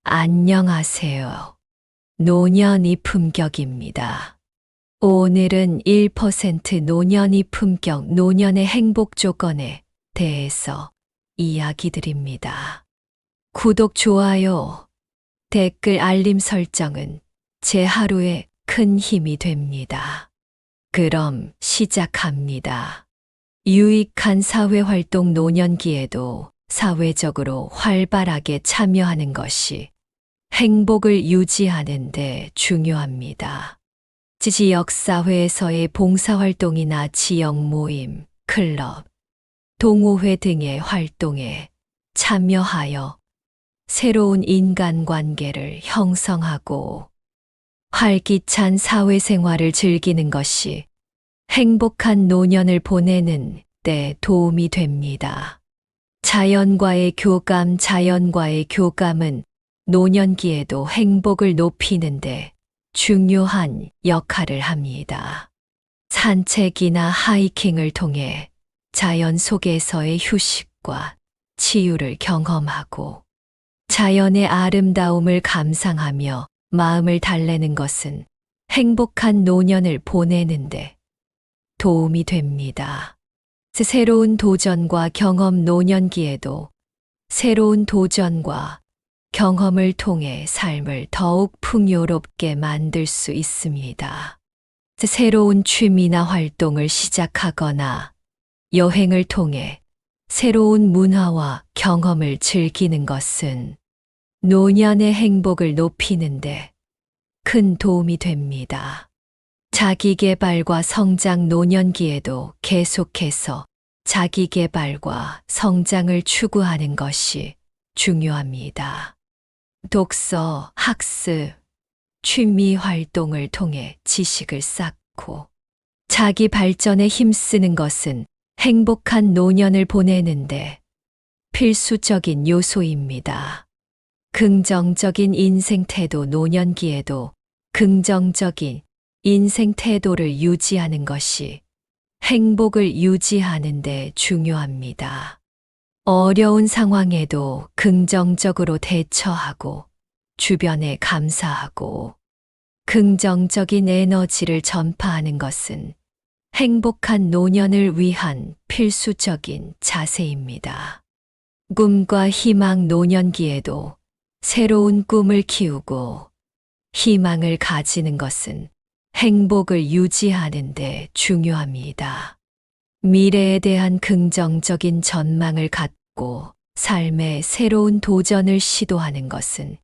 안녕하세요. 노년이 품격입니다. 오늘은 1% 노년이 품격, 노년의 행복 조건에 대해서 이야기 드립니다. 구독, 좋아요, 댓글, 알림 설정은 제 하루에 큰 힘이 됩니다. 그럼 시작합니다. 유익한 사회활동, 노년기에도 사회적으로 활발하게 참여하는 것이 행복을 유지하는 데 중요합니다. 지역사회에서의 봉사활동이나 지역 모임, 클럽, 동호회 등의 활동에 참여하여 새로운 인간관계를 형성하고 활기찬 사회생활을 즐기는 것이 행복한 노년을 보내는 데 도움이 됩니다. 자연과의 교감, 자연과의 교감은 노년기에도 행복을 높이는데 중요한 역할을 합니다. 산책이나 하이킹을 통해 자연 속에서의 휴식과 치유를 경험하고 자연의 아름다움을 감상하며 마음을 달래는 것은 행복한 노년을 보내는데 도움이 됩니다. 새로운 도전과 경험, 노년기에도 새로운 도전과 경험을 통해 삶을 더욱 풍요롭게 만들 수 있습니다. 새로운 취미나 활동을 시작하거나 여행을 통해 새로운 문화와 경험을 즐기는 것은 노년의 행복을 높이는데 큰 도움이 됩니다. 자기계발과 성장, 노년기에도 계속해서 자기계발과 성장을 추구하는 것이 중요합니다. 독서, 학습, 취미 활동을 통해 지식을 쌓고 자기 발전에 힘쓰는 것은 행복한 노년을 보내는데 필수적인 요소입니다. 긍정적인 인생 태도, 노년기에도 긍정적인 인생 태도를 유지하는 것이 행복을 유지하는 데 중요합니다. 어려운 상황에도 긍정적으로 대처하고 주변에 감사하고 긍정적인 에너지를 전파하는 것은 행복한 노년을 위한 필수적인 자세입니다. 꿈과 희망, 노년기에도 새로운 꿈을 키우고 희망을 가지는 것은 행복을 유지하는 데 중요합니다. 미래에 대한 긍정적인 전망을 갖고 삶의 새로운 도전을 시도하는 것은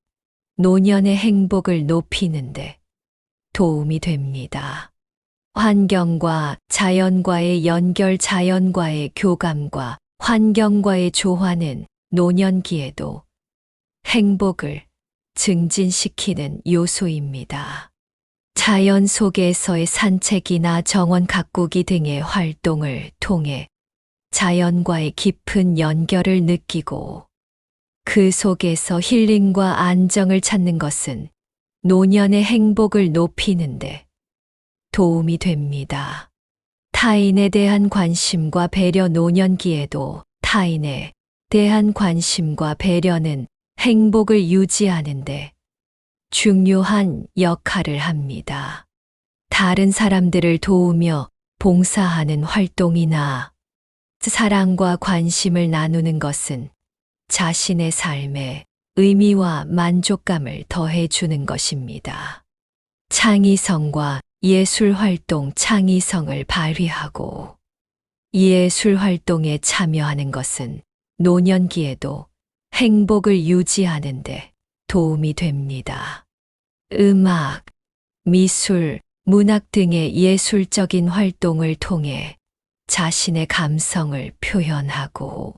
노년의 행복을 높이는데 도움이 됩니다. 환경과 자연과의 연결, 자연과의 교감과 환경과의 조화는 노년기에도 행복을 증진시키는 요소입니다. 자연 속에서의 산책이나 정원 가꾸기 등의 활동을 통해 자연과의 깊은 연결을 느끼고 그 속에서 힐링과 안정을 찾는 것은 노년의 행복을 높이는데 도움이 됩니다. 타인에 대한 관심과 배려, 노년기에도 타인에 대한 관심과 배려는 행복을 유지하는데 중요한 역할을 합니다. 다른 사람들을 도우며 봉사하는 활동이나 사랑과 관심을 나누는 것은 자신의 삶에 의미와 만족감을 더해주는 것입니다. 창의성과 예술 활동, 창의성을 발휘하고 예술 활동에 참여하는 것은 노년기에도 행복을 유지하는데 도움이 됩니다. 음악, 미술, 문학 등의 예술적인 활동을 통해 자신의 감성을 표현하고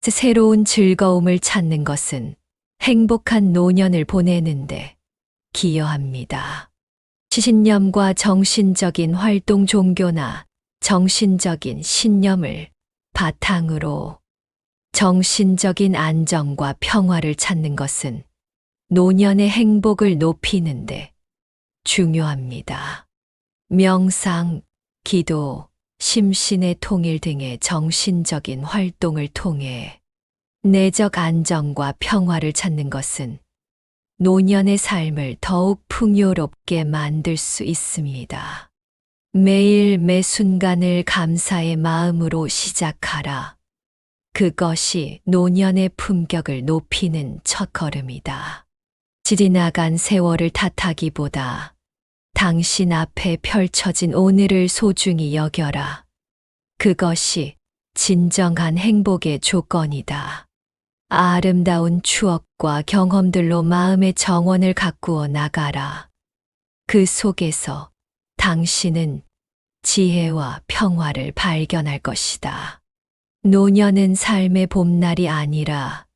새로운 즐거움을 찾는 것은 행복한 노년을 보내는데 기여합니다. 신념과 정신적인 활동, 종교나 정신적인 신념을 바탕으로 정신적인 안정과 평화를 찾는 것은 노년의 행복을 높이는데 중요합니다. 명상, 기도, 심신의 통일 등의 정신적인 활동을 통해 내적 안정과 평화를 찾는 것은 노년의 삶을 더욱 풍요롭게 만들 수 있습니다. 매일 매 순간을 감사의 마음으로 시작하라. 그것이 노년의 품격을 높이는 첫걸음이다. 지나간 세월을 탓하기보다 당신 앞에 펼쳐진 오늘을 소중히 여겨라. 그것이 진정한 행복의 조건이다. 아름다운 추억과 경험들로 마음의 정원을 가꾸어 나가라. 그 속에서 당신은 지혜와 평화를 발견할 것이다. 노년은 삶의 봄날이 아니라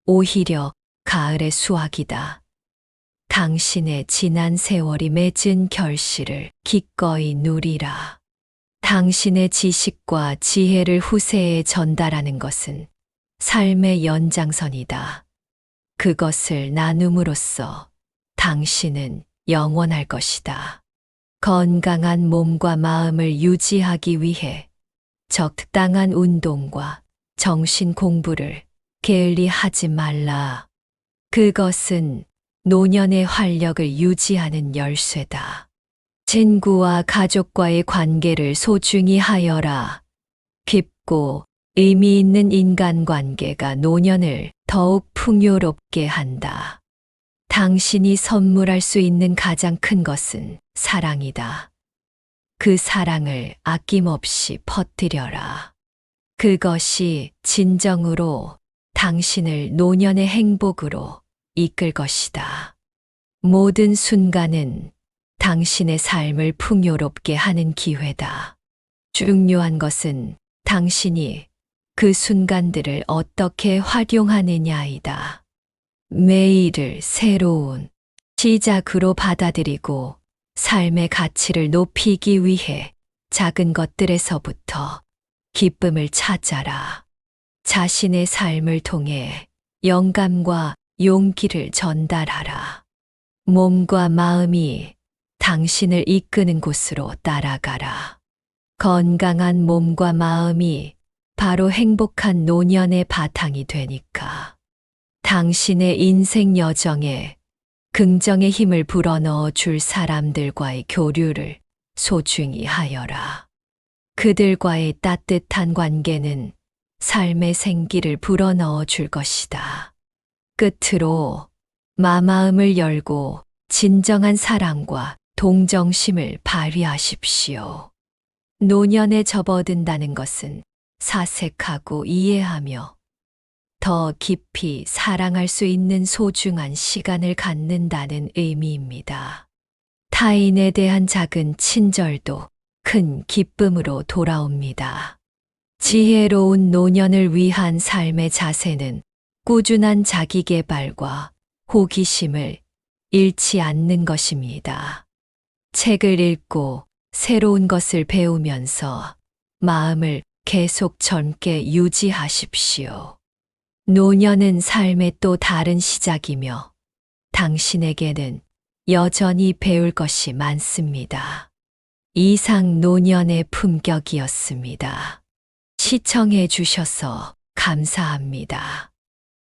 오히려 가을의 수확이다. 당신의 지난 세월이 맺은 결실을 기꺼이 누리라. 당신의 지식과 지혜를 후세에 전달하는 것은 삶의 연장선이다. 그것을 나눔으로써 당신은 영원할 것이다. 건강한 몸과 마음을 유지하기 위해 적당한 운동과 정신 공부를 게을리 하지 말라. 그것은 노년의 활력을 유지하는 열쇠다. 친구와 가족과의 관계를 소중히 하여라. 깊고 의미 있는 인간관계가 노년을 더욱 풍요롭게 한다. 당신이 선물할 수 있는 가장 큰 것은 사랑이다. 그 사랑을 아낌없이 퍼뜨려라. 그것이 진정으로 당신을 노년의 행복으로 이끌 것이다. 모든 순간은 당신의 삶을 풍요롭게 하는 기회다. 중요한 것은 당신이 그 순간들을 어떻게 활용하느냐이다. 매일을 새로운 시작으로 받아들이고 삶의 가치를 높이기 위해 작은 것들에서부터 기쁨을 찾아라. 자신의 삶을 통해 영감과 용기를 전달하라. 몸과 마음이 당신을 이끄는 곳으로 따라가라. 건강한 몸과 마음이 바로 행복한 노년의 바탕이 되니까. 당신의 인생 여정에 긍정의 힘을 불어넣어 줄 사람들과의 교류를 소중히 하여라. 그들과의 따뜻한 관계는 삶의 생기를 불어넣어 줄 것이다. 끝으로 마음을 열고 진정한 사랑과 동정심을 발휘하십시오. 노년에 접어든다는 것은 사색하고 이해하며 더 깊이 사랑할 수 있는 소중한 시간을 갖는다는 의미입니다. 타인에 대한 작은 친절도 큰 기쁨으로 돌아옵니다. 지혜로운 노년을 위한 삶의 자세는 꾸준한 자기계발과 호기심을 잃지 않는 것입니다. 책을 읽고 새로운 것을 배우면서 마음을 계속 젊게 유지하십시오. 노년은 삶의 또 다른 시작이며 당신에게는 여전히 배울 것이 많습니다. 이상 노년의 품격이었습니다. 시청해 주셔서 감사합니다.